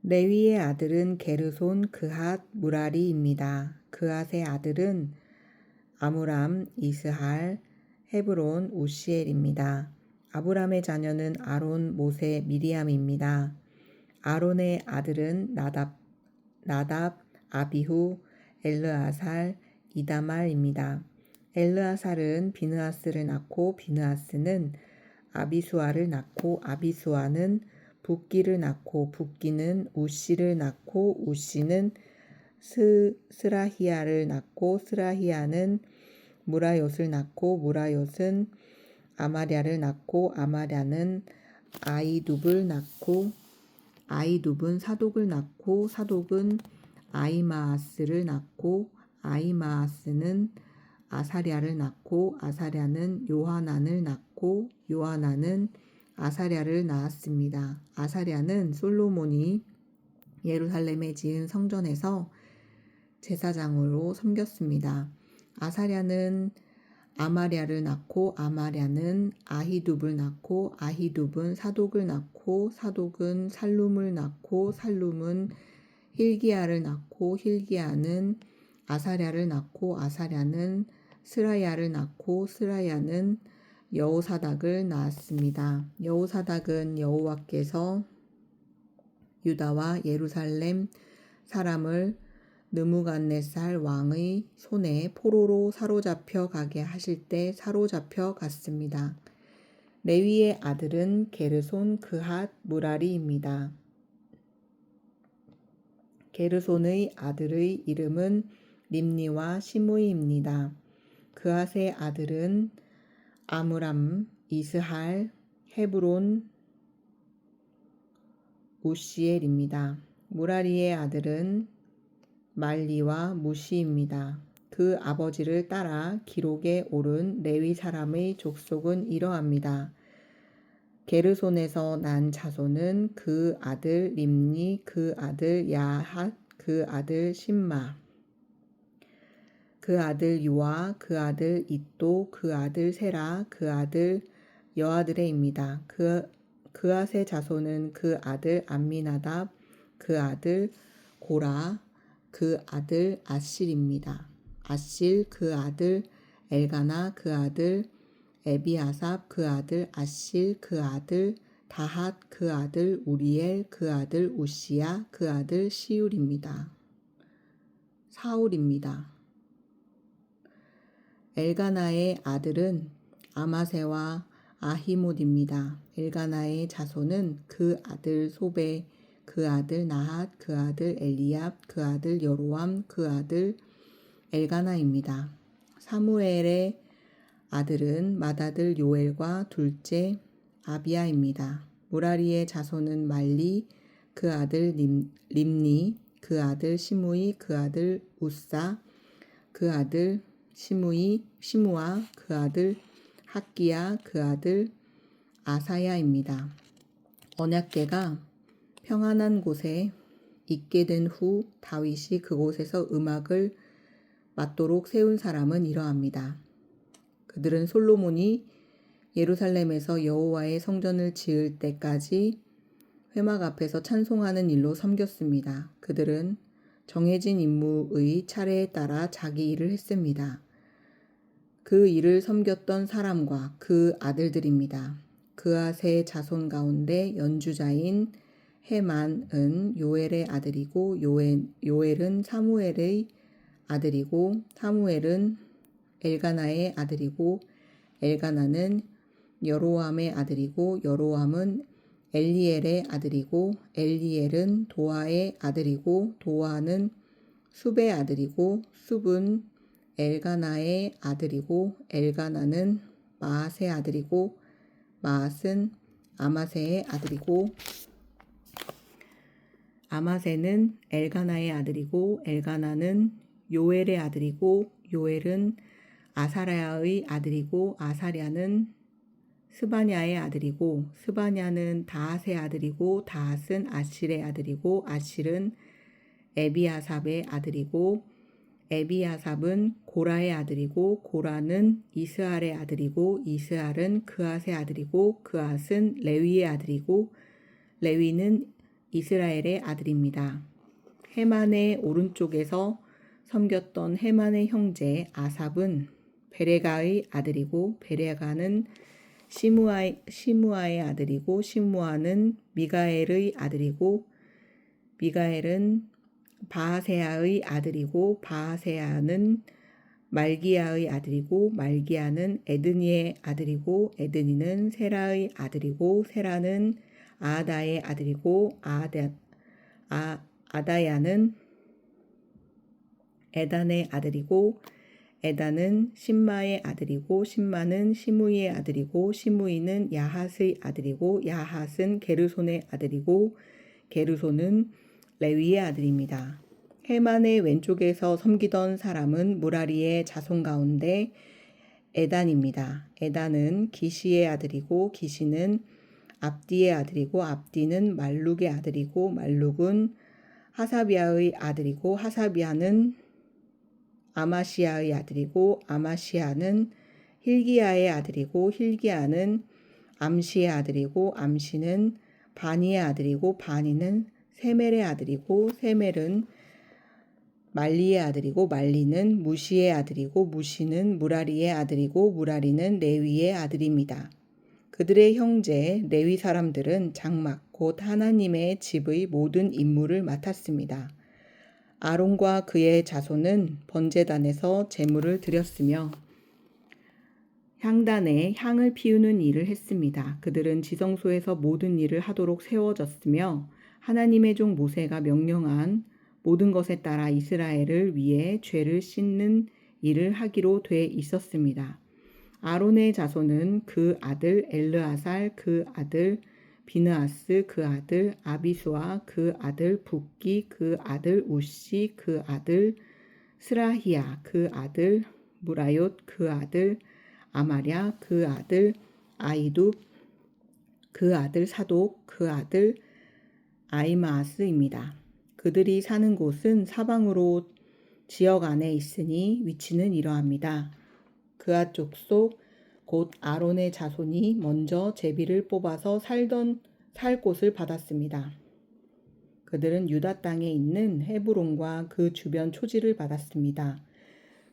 레위의 아들은 게르손, 그핫, 무라리입니다. 그핫의 아들은 아므람, 이스할, 헤브론, 우시엘입니다. 아브람의 자녀는 아론, 모세, 미리암입니다. 아론의 아들은 나답, 아비후, 엘르아살, 이다말입니다. 엘르아살은 비느하스를 낳고 비느하스는 아비수아를 낳고 아비수아는 붓기를 낳고 붓기는 우시를 낳고 우시는 스라히야를 낳고 스라히야는 무라옅을 낳고 무라옅은 아마랴를 낳고 아마랴는 아이둡을 낳고 아이둡은 사독을 낳고 사독은 아이마아스를 낳고 아이마아스는 아사랴를 낳고 아사랴는 요하난을 낳고 요하난은 아사랴를 낳았습니다. 아사랴는 솔로몬이 예루살렘에 지은 성전에서 제사장으로 섬겼습니다. 아사랴는 아마랴를 낳고 아마랴는 아히둡을 낳고 아히둡은 사독을 낳고 사독은 살룸을 낳고 살룸은 힐기야를 낳고 힐기야는 아사랴를 낳고 아사랴는 스라야를 낳고 스라야는 여호사닥을 낳았습니다. 여호사닥은 여호와께서 유다와 예루살렘 사람을 느무갓네살 왕의 손에 포로로 사로잡혀 가게 하실 때 사로잡혀 갔습니다. 레위의 아들은 게르손, 그핫, 무라리입니다. 게르손의 아들의 이름은 림니와 시므이입니다. 그핫의 아들은 아므람, 이스할, 헤브론, 우시엘입니다. 무라리의 아들은 말리와 무시입니다. 그 아버지를 따라 기록에 오른 레위 사람의 족속은 이러합니다. 게르손에서 난 자손은 그 아들 림니, 그 아들 야핫, 그 아들 심마, 그 아들 유아, 그 아들 잇도, 그 아들 세라, 그 아들 여아드레입니다. 그앗의 자손은 그 아들 암미나답, 그 아들 고라, 그 아들 아실입니다. 아실, 그 아들 엘가나, 그 아들 에비아삽, 그 아들 아실, 그 아들 다핫, 그 아들 우리엘, 그 아들 우시야, 그 아들 사울입니다. 엘가나의 아들은 아마세와 아히못입니다. 엘가나의 자손은 그 아들 소베, 그 아들 나핫, 그 아들 엘리압, 그 아들 여로암, 그 아들 엘가나입니다. 사무엘의 아들은 맏아들 요엘과 둘째 아비야입니다. 무라리의 자손은 말리, 그 아들 림니, 그 아들 시므이, 그 아들 우사, 그 아들 시므아, 그 아들 학기야, 그 아들 아사야입니다. 언약궤가 평안한 곳에 있게 된 후 다윗이 그곳에서 음악을 맞도록 세운 사람은 이러합니다. 그들은 솔로몬이 예루살렘에서 여호와의 성전을 지을 때까지 회막 앞에서 찬송하는 일로 섬겼습니다. 그들은 정해진 임무의 차례에 따라 자기 일을 했습니다. 그 일을 섬겼던 사람과 그 아들들입니다. 그앗의 자손 가운데 연주자인 헤만은 요엘의 아들이고 요엘은 사무엘의 아들이고 사무엘은 엘가나의 아들이고 엘가나는 여로암의 아들이고 여로암은 엘리엘의 아들이고 엘리엘은 도아의 아들이고 도아는 숲의 아들이고 숲은 엘가나의 아들이고 엘가나는 마앗의 아들이고 마앗은 아마세의 아들이고 아마세는 엘가나의 아들이고 엘가나는 요엘의 아들이고 요엘은 아사랴의 아들이고 아사랴는 스바냐의 아들이고 스바냐는 다핫의 아들이고 다핫은 아실의 아들이고 아실은 에비아삽의 아들이고 에비아삽은 고라의 아들이고 고라는 이스할의 아들이고 이스할은 그앗의 아들이고 그앗은 레위의 아들이고 레위는 이스라엘의 아들입니다. 헤만의 오른쪽에서 섬겼던 헤만의 형제 아삽은 베레가의 아들이고 베레가는 시므아의 아들이고 시므아는 미가엘의 아들이고 미가엘은 바하세아의 아들이고 바하세아는 말기야의 아들이고 말기야는 에드니의 아들이고 에드니는 세라의 아들이고 세라는 아다의 아들이고 아다야는 에단의 아들이고 에단은 심마의 아들이고 심마는 시므이의 아들이고 시므이는 야핫의 아들이고 야핫은 게르손의 아들이고 게르손은 레위의 아들입니다. 헤만의 왼쪽에서 섬기던 사람은 무라리의 자손 가운데 에단입니다. 에단은 기시의 아들이고 기시는 압디의 아들이고 압디는 말룩의 아들이고 말룩은 하사비아의 아들이고 하사비아는 아마시아의 아들이고 아마시아는 힐기야의 아들이고 힐기야는 암시의 아들이고 암시는 바니의 아들이고 바니는 세멜의 아들이고 세멜은 말리의 아들이고 말리는 무시의 아들이고 무시는 무라리의 아들이고 무라리는 레위의 아들입니다. 그들의 형제 레위 사람들은 장막 곧 하나님의 집의 모든 임무를 맡았습니다. 아론과 그의 자손은 번제단에서 제물을 드렸으며 향단에 향을 피우는 일을 했습니다. 그들은 지성소에서 모든 일을 하도록 세워졌으며 하나님의 종 모세가 명령한 모든 것에 따라 이스라엘을 위해 죄를 씻는 일을 하기로 돼 있었습니다. 아론의 자손은 그 아들 엘르아살, 그 아들 비느하스, 그 아들 아비수아, 그 아들 붓기, 그 아들 우시, 그 아들 스라히야, 그 아들 무라욤, 그 아들 아마랴, 그 아들 아이둡, 그 아들 사독, 그 아들 아이마아스입니다. 그들이 사는 곳은 사방으로 지역 안에 있으니 위치는 이러합니다. 그앗 족속 곧 아론의 자손이 먼저 제비를 뽑아서 살 곳을 받았습니다. 그들은 유다 땅에 있는 헤브론과 그 주변 초지를 받았습니다.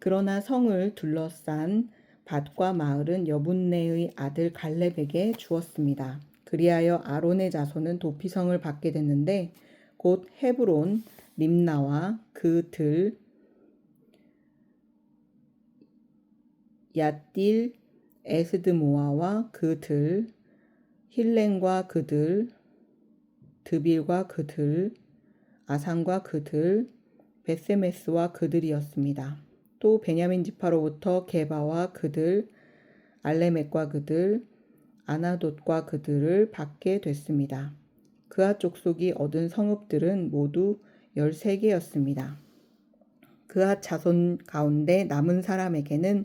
그러나 성을 둘러싼 밭과 마을은 여분네의 아들 갈렙에게 주었습니다. 그리하여 아론의 자손은 도피성을 받게 됐는데 곧 헤브론, 림나와 그 들, 얏딜, 에스드모아와 그 들, 힐렌과 그 들, 드빌과 그 들, 아산과 그 들, 베세메스와 그들이었습니다. 또 베냐민 지파로부터 게바와 그들, 알레멕과 그들, 아나돗과 그들을 받게 됐습니다. 그앗 족속이 얻은 성읍들은 모두 13개였습니다. 그앗 자손 가운데 남은 사람에게는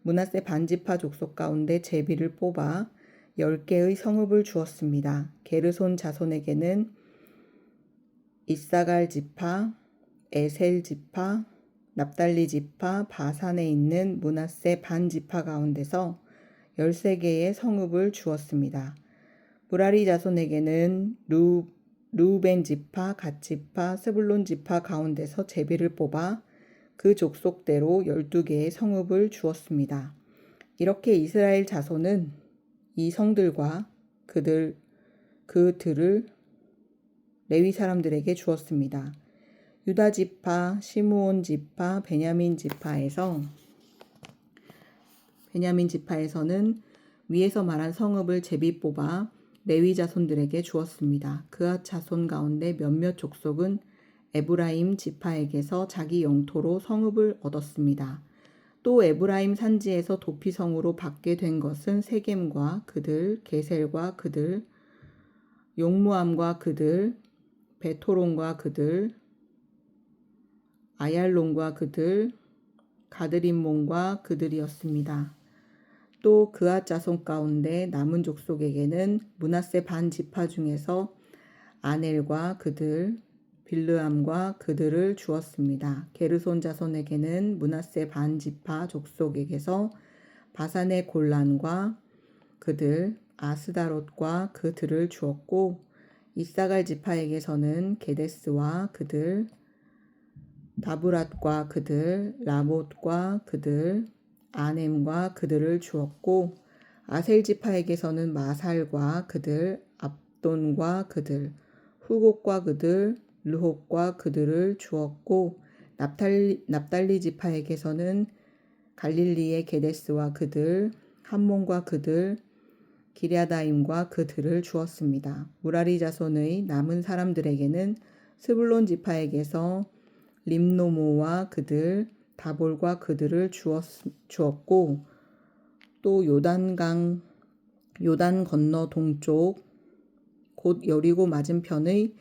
므낫세 반지파 족속 가운데 제비를 뽑아 10개의 성읍을 주었습니다. 게르손 자손에게는 이사갈 지파, 에셀 지파, 납달리 지파, 바산에 있는 므낫세 반지파 가운데서 13개의 성읍을 주었습니다. 무라리 자손에게는 루벤 지파, 갓 지파, 스불론 지파 가운데서 제비를 뽑아 그 족속대로 12개의 성읍을 주었습니다. 이렇게 이스라엘 자손은 이 성들과 그들을 레위 사람들에게 주었습니다. 유다 지파, 시므온 지파, 베냐민 지파에서는 위에서 말한 성읍을 제비 뽑아 레위 자손들에게 주었습니다. 그앗 자손 가운데 몇몇 족속은 에브라임 지파에게서 자기 영토로 성읍을 얻었습니다. 또 에브라임 산지에서 도피성으로 받게 된 것은 세겜과 그들, 게셀과 그들, 용무암과 그들, 베토론과 그들, 아얄론과 그들, 가드림몬과 그들이었습니다. 또 그앗 자손 가운데 남은 족속에게는 므낫세 반 지파 중에서 아넬과 그들, 빌르암과 그들을 주었습니다. 게르손 자손에게는 므낫세 반 지파 족속에게서 바산의 골란과 그들, 아스다롯과 그들을 주었고 이사갈 지파에게서는 게데스와 그들, 다브랏과 그들, 라못과 그들, 아넴과 그들을 주었고 아셀 지파에게서는 마살과 그들, 압돈과 그들, 후곡과 그들, 르홉과 그들을 주었고 납달리 지파에게서는 갈릴리의 게데스와 그들, 함몬과 그들, 기랴다임과 그들을 주었습니다. 무라리 자손의 남은 사람들에게는 스불론 지파에게서 림노모와 그들, 다볼과 그들을 주었고 또 요단 건너 동쪽 곧 여리고 맞은편의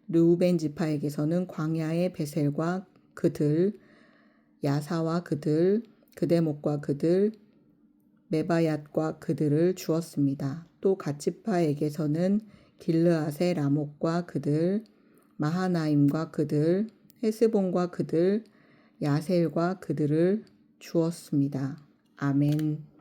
르우벤 지파에게서는 광야의 베셀과 그들, 야사와 그들, 그데목과 그들, 메바얏과 그들을 주었습니다. 또 갓지파에게서는 길르앗의 라목과 그들, 마하나임과 그들, 헤스본과 그들, 야셀과 그들을 주었습니다. 아멘.